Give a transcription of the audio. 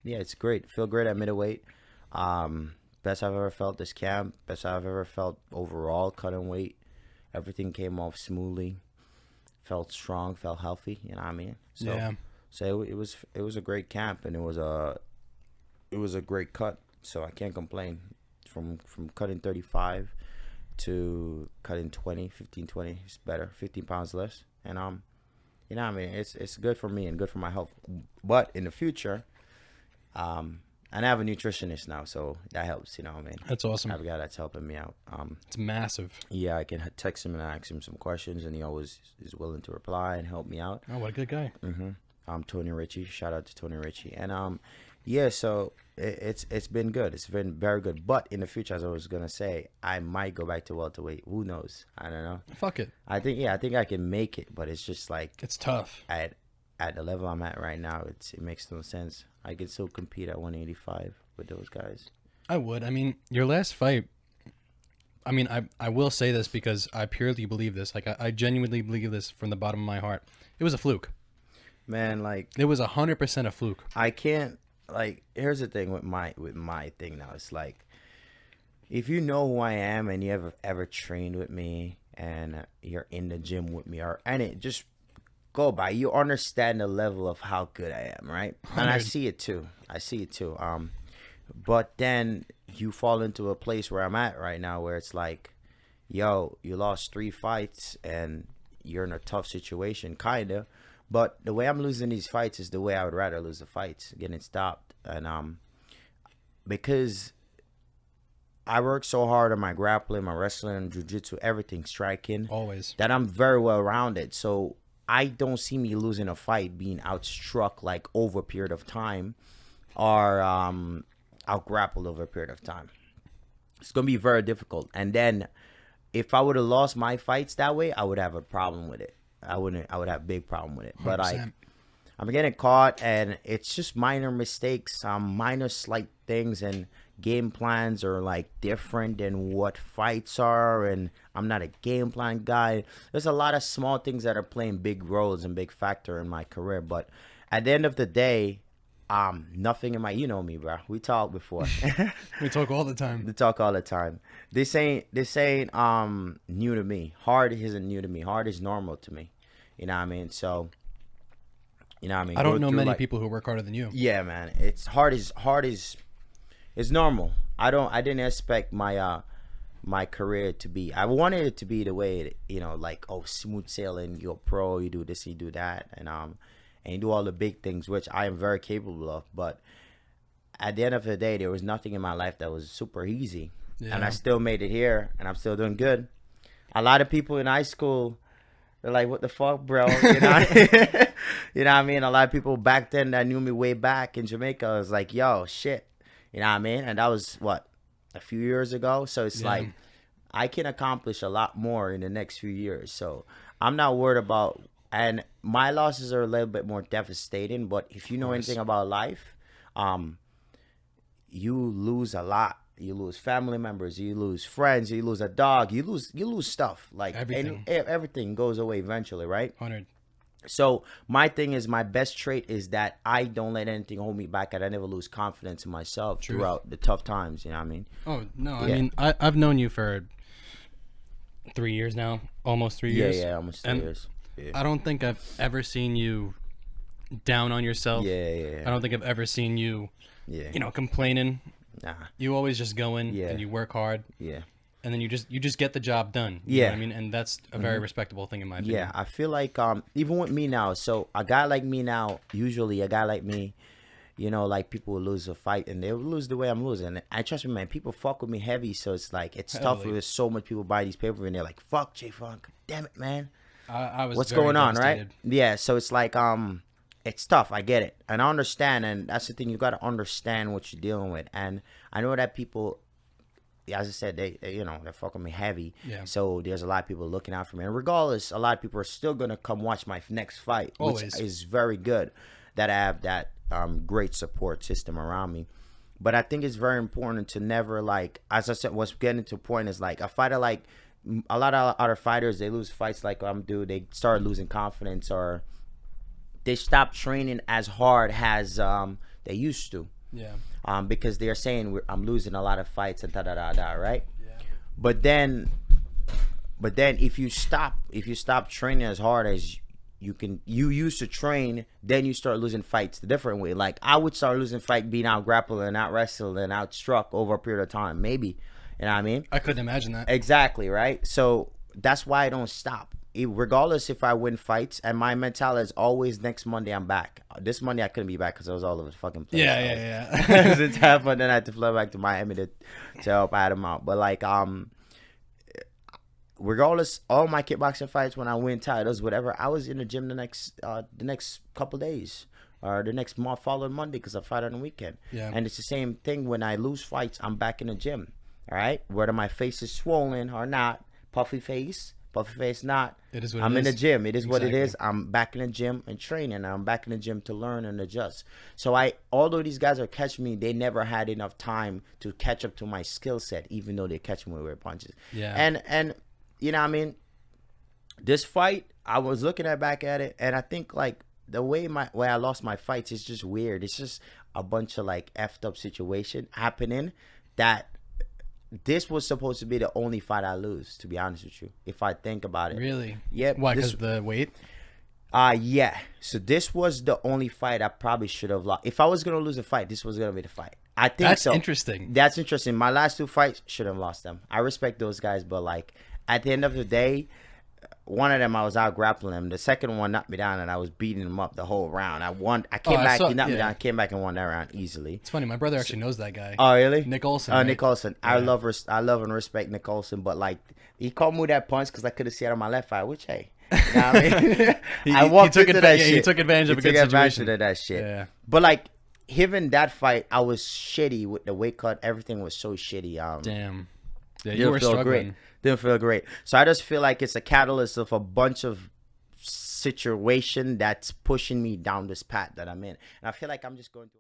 Yeah, it's great. Feel great at middleweight. Best I've ever felt this camp. Best I've ever felt overall cutting weight. Everything came off smoothly. Felt strong. Felt healthy. You know what I mean? So, Yeah. so it was a great camp, and it was a great cut. So I can't complain. From cutting 35 to cutting 20, 15, 20. It's better. 15 pounds less, and you know what I mean? It's good for me and good for my health. But in the future, and I have a nutritionist now, so that helps. You know what I mean? That's awesome. I have a guy that's helping me out. It's massive. Yeah, I can text him and ask him some questions, and he always is willing to reply and help me out. Oh, what a good guy. Tony Ritchie. Shout out to Tony Ritchie. And yeah, so it's been good. It's been very good. But in the future, as I was gonna say, I might go back to welterweight. Who knows? I don't know. Fuck it. I think I can make it, but it's just like It's tough. at the level I'm at right now, it makes no sense. I can still compete at 185 with those guys. I would. I mean, your last fight. I mean, I will say this because I purely believe this. Like, I genuinely believe this from the bottom of my heart. It was a fluke. Man, like It was 100% a fluke. I can't like. Here's the thing with my thing now. It's like if you know who I am and you ever trained with me and you're in the gym with me, and it just go by, you understand the level of how good I am, right? And I 100. see it too. But then you fall into a place where I'm at right now where it's like, yo, you lost 3 fights and you're in a tough situation, kinda. But the way I'm losing these fights is the way I would rather lose the fights, getting stopped. And because I work so hard on my grappling, my wrestling, jiu-jitsu, everything, striking, Always. that I'm very well rounded. So I don't see me losing a fight being outstruck like over a period of time or out grappled over a period of time. It's gonna be very difficult. And then if I would have lost my fights that way, I would have a problem with it. I would have a big problem with it. But 100%. I'm getting caught, and it's just minor mistakes, minor slight things, and game plans are like different than what fights are, and I'm not a game plan guy. There's a lot of small things that are playing big roles and big factor in my career, but at the end of the day, nothing in my, you know me, bro. We talked before. We talk all the time. We talk all the time. This ain't new to me. Hard isn't new to me. Hard is normal to me. You know what I mean? So, you know what I mean? I don't Go know through, many like, people who work harder than you. yeah, man. It's hard is normal. I didn't expect my my career to be. I wanted it to be the way it, you know, like, oh, smooth sailing, you're a pro, you do this, you do that, and you do all the big things, which I am very capable of. But at the end of the day, there was nothing in my life that was super easy. Yeah. And I still made it here, and I'm still doing good. A lot of people in high school, they're like, what the fuck, bro? You know, you know what I mean? A lot of people back then that knew me way back in Jamaica was like, yo, shit. You know what I mean? And that was, what, a few years ago? So it's like, I can accomplish a lot more in the next few years. So I'm not worried about, and my losses are a little bit more devastating, but if you know anything about life, you lose a lot. You lose family members, you lose friends, you lose a dog, you lose stuff. Like Everything. Everything goes away eventually, right? 100. So my thing is, my best trait is that I don't let anything hold me back, and I never lose confidence in myself throughout the tough times. You know what I mean? Oh, no. Yeah. I mean, I've known you for 3 years now, almost 3 years. Yeah, almost 3 And years. Yeah. I don't think I've ever seen you down on yourself. Yeah. I don't think I've ever seen you, you know, complaining. Nah. You always just go in Yeah. and you work hard, Yeah. and then you just get the job done. You know Yeah. what I mean? And that's a very respectable thing in my opinion. Yeah, I feel like even with me now, so a guy like me now, usually a guy like me, you know, like people will lose a fight and they will lose the way I'm losing. And I trust me, man, people fuck with me heavy, so it's like it's tough. Heavily. There's so much people buy these pay-per-view and they're like, fuck J Funk, damn it, man. I was What's very going on, right? devastated. Yeah, so it's like it's tough. I get it, and I understand, and that's the thing. You got to understand what you're dealing with, and I know that people, as I said, they you know, they're fucking me heavy. Yeah. So there's a lot of people looking out for me, and regardless, a lot of people are still gonna come watch my next fight, Always. which is very good. That I have that great support system around me. But I think it's very important to never, like, as I said, what's getting to a point is like a fighter, like a lot of other fighters, they lose fights like do. They start losing confidence, or they stop training as hard as they used to. Because they're saying I'm losing a lot of fights and da da da da, right? Yeah. But then if you stop training as hard as you used to train, then you start losing fights the different way. Like I would start losing fight being out grappled and out wrestled and out struck over a period of time, maybe. You know what I mean? I couldn't imagine that. Exactly, right? So that's why I don't stop. Regardless if I win fights, and my mentality is always next Monday I'm back. This Monday I couldn't be back because I was all over the fucking place. Yeah. It was tough, but then I had to fly back to Miami to help Adam out. But like regardless, all my kickboxing fights when I win titles, whatever, I was in the gym the next couple days or the next month following Monday because I fight on the weekend. Yeah. And it's the same thing when I lose fights, I'm back in the gym. All right, whether my face is swollen or not, puffy face not. It is what I'm it in the is. gym. It is what it Exactly. is. I'm back in the gym and training. I'm back in the gym to learn and adjust. So although these guys are catching me, they never had enough time to catch up to my skill set, even though they catch me with weird punches. Yeah. And you know what I mean? This fight, I was looking back at it, and I think like the way I lost my fights is just weird. It's just a bunch of like effed up situation happening that this was supposed to be the only fight I lose, to be honest with you, if I think about it. Really? Yeah. Why? Because the weight? Yeah. So this was the only fight I probably should have lost. If I was gonna lose a fight, this was gonna be the fight. I think That's so. interesting. That's interesting. My last two fights should have lost them. I respect those guys, but like at the end of the day, one of them I was out grappling him. The second one knocked me down, and I was beating him up the whole round. I won. I came back. He knocked me down. I came back and won that round easily. It's funny. My brother actually knows that guy. Oh really? Nick Olson. Oh, right? Nick Olson. Yeah. I love and respect Nick Olson, but like he caught me with that punch because I could have seen it on my left eye. Which hey, you know what I mean? I walked into that shit. He took advantage of a good situation. Of that shit. Yeah. But like even that fight, I was shitty with the weight cut. Everything was so shitty. Damn. Yeah, you were struggling. Great. Didn't feel great. So I just feel like it's a catalyst of a bunch of situation that's pushing me down this path that I'm in. And I feel like I'm just going to